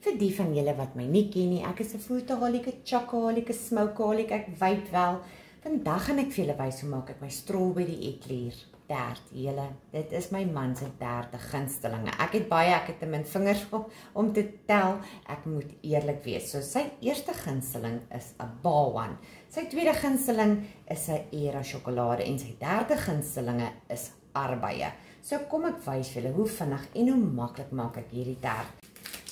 vir die van julle wat my nie ken nie, ek is 'n fruitaholic, 'n chocoholic, 'n smokeaholic, ek weet wel. Vandag gaan ek vir julle wys hoe maak ek my strawberry eclair tart. Julle, dit is my man se derde gunstelinge. Ek het te min vingers om te tel. Ek moet eerlik wees. So sy eerste gunsteling is 'n Bawang. Sy tweede gunsteling is 'n Era sjokolade en sy derde gunstelinge is arbeie. So kom ek wys vir julle hoe vinnig en hoe maklik maak ek hierdie tart.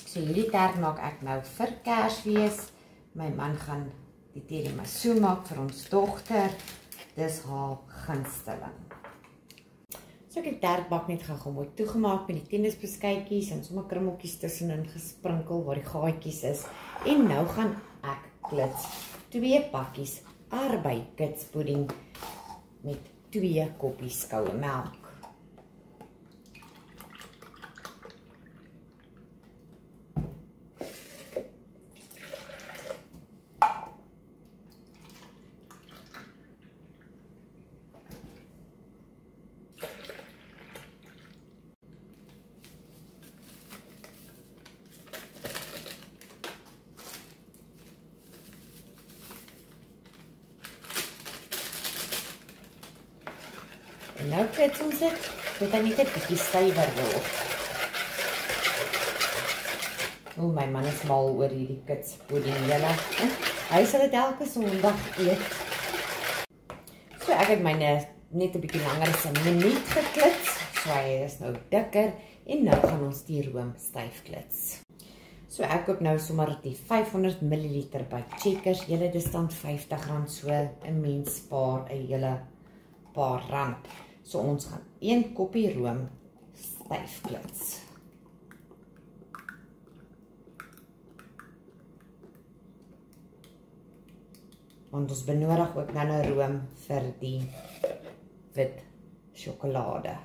So hierdie tart maak ek nou vir Kersfees. My man gaan die tiramisu maak vir ons dogter. Dis haar gunsteling. So ek het die tartbak net gou mooi toegemaak met die tennisbeskuitjies en sommer krummeltjies tussenin gesprinkel waar die gaatjies is. En nou gaan ek klits 2 pakkies arbei kitspudding met 2 koppies koue melk. En nou klits ons dit, tot hy net 'n bietjie stywer word. My man is mal oor hierdie kitspudding, julle. Hy sal dit elke Sondag eet. So ek het myne net 'n bietjie langer as 'n minuut geklits. So hy is nou dikker en nou gaan ons die room styf klits. So ek koop nou sommer die 500 ml by Checkers. Julle, dis dan R50, so 'n mens spaar 'n hele paar rand. So ons gaan 1 koppie room styf klits. Want ons benodig ook nou room vir die wit sjokolade.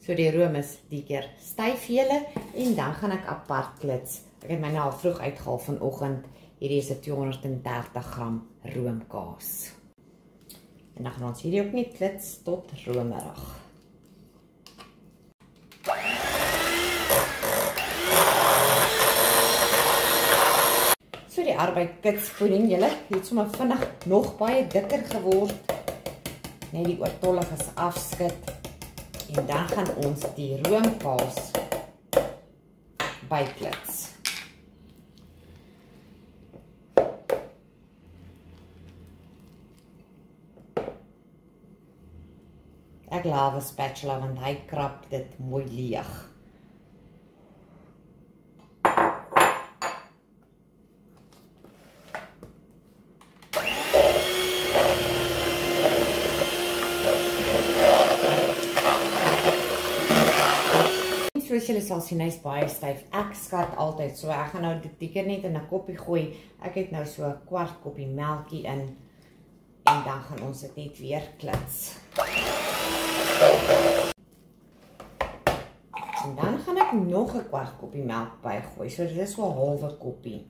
So die room is die keer styf julle en dan gaan ek apart klits. Ek het myne al vroeg uitgehaal vanoggend. Hierdie is 'n 230 gram roomkaas. En dan gaan ons hierdie ook net klits tot romerig. So die arbei kitspudding julle, het sommer vinnig nog baie dikker geword. Net die oortolliges afskit. En dan gaan ons die roomkaas byklits. Ek lawe spatula want hy krap dit mooi leeg. Soos julle sal sien, hy's baie styf. Ek skat altyd, so ek gaan nou die keer net in 'n koppie gooi. Ek het nou so 'n kwart koppie melkie in en dan gaan ons dit net weer klits. En dan gaan ek nog 'n kwart koppie melk bygooi. So dit is so 'n halwe koppie.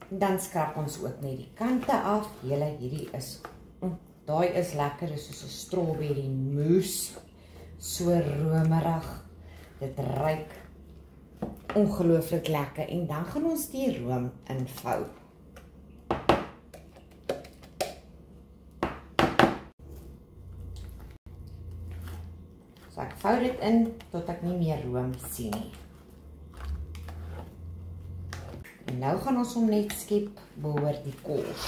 Dan skrap ons ook net die kante af. Julle, hierdie is, daai is lekker, dis soos 'n strawberry mousse. So romerig. Dit ruik ongelooflik lekker. En dan gaan ons die room invou. So ek vou dit in tot ek nie meer room sien nie. En nou gaan ons hom net skep behoor die kos.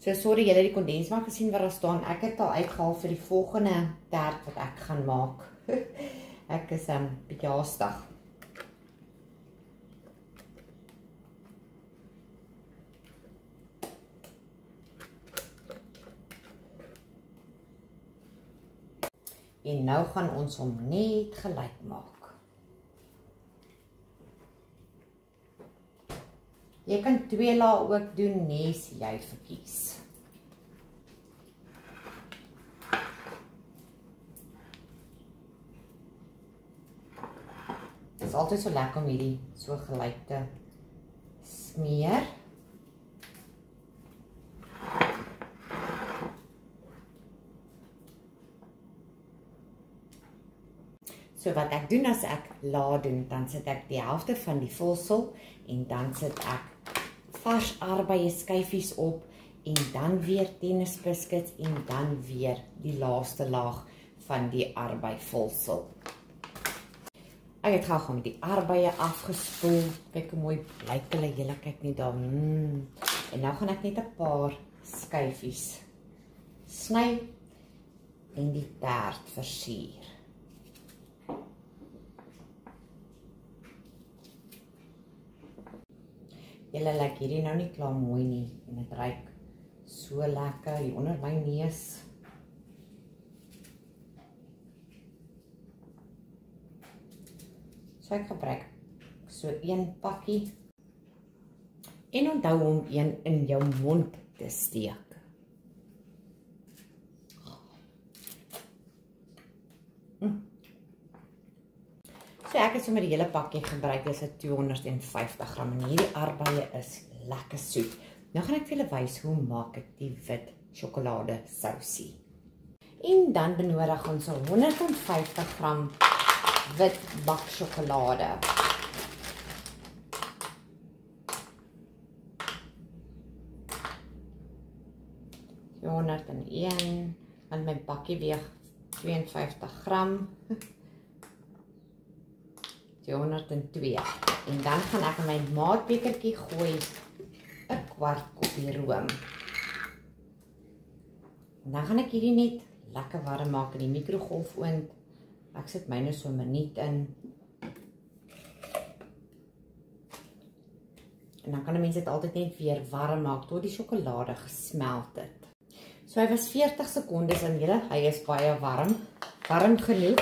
So sorry, julle het die kondensmelk gesien waar daar staan. Ek het al uitgehaal vir die volgende tart wat ek gaan maak. Ek is bietjie haastig. En nou gaan ons hom net gelyk maak. Jy kan 2 lae ook doen, nes jy verkies. is altyd so lekker om hierdie so gelyk te smeer. So wat ek doen as ek la doen, dan sit ek die helfte van die vulsel en dan sit ek vars aardbeie skyfies op en dan weer tennisbiscuits en dan weer die laaste laag van die aardbei vulsel. Ek het gou met die aardbeie afgespoel. Kyk hoe mooi blyk hulle, julle kyk net daar. En nou gaan ek net 'n paar skyfies sny en die taart versier. Julle lyk hierdie nou nie klaar mooi nie en dit ruik so lekker hier onder my neus. So ek gebruik so 1 pakkie en onthou om een in jou mond te steek. So ek het sommer die hele pakkie gebruik, dis 250 gram en hierdie aardbeie is lekker soet. Nou gaan ek vir julle wys hoe maak ek die wit sjokolade sousie. En dan benodig ons 150 gram wit baksjokolade. So 101, want my bakkie weeg 52 gram. 202. En dan gaan ek in my maatbekertjie gooi 'n kwart koppie room. En dan gaan ek hierdie net lekker warm maak in die mikrogolfoond. Ek sit myne so 'n minuut in. En dan kan 'n mens dit altyd net weer warm maak tot die sjokolade gesmelt het. So hy was 40 sekondes in julle. Hy is baie warm. Warm genoeg.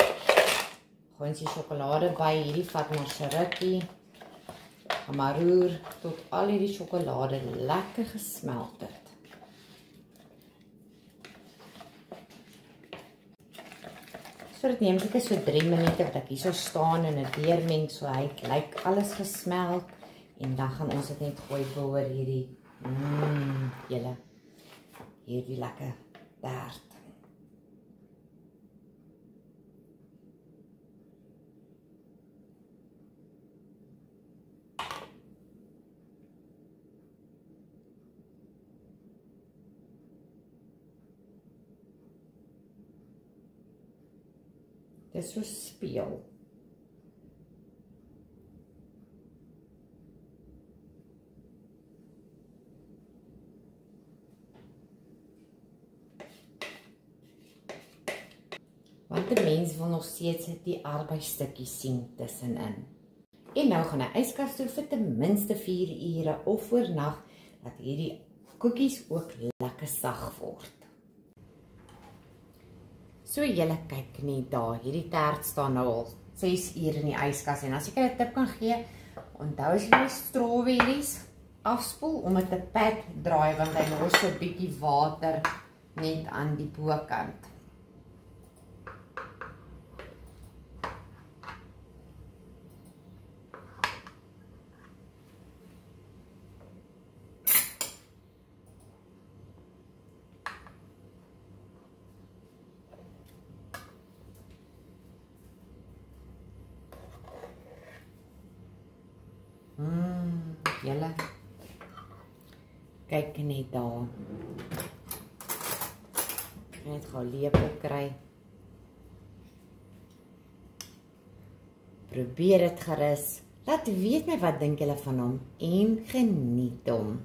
Gooi ons die sjokolade by, hierdie vat maar se rukkie. Gaan maar roer tot al hierdie sjokolade lekker gesmelt het. So dit neem seker so 3 minute wat ek hier so staan en dit deurmeng so hy lyk alles gesmelt en dan gaan ons dit net gooi oor hierdie julle hierdie lekker taart. Dit is so speel. Want die mens wil nog steeds die arbeidsstukkies sien tussenin. En nou gaan hy yskas toe vir ten minste 4 ure of oornag dat hierdie koekies ook lekker sag word. So julle kyk net daar, hierdie taart staan nou al 6 ure in die yskas en as ek 'n tip kan gee, onthou as jy die strawberries afspoel om dit te pat draai want hy los so 'n bietjie water net aan die bokant. Julle kyk net daar. Net gou lepel kry. Probeer dit gerus. Laat weet my wat dink julle van hom en geniet hom.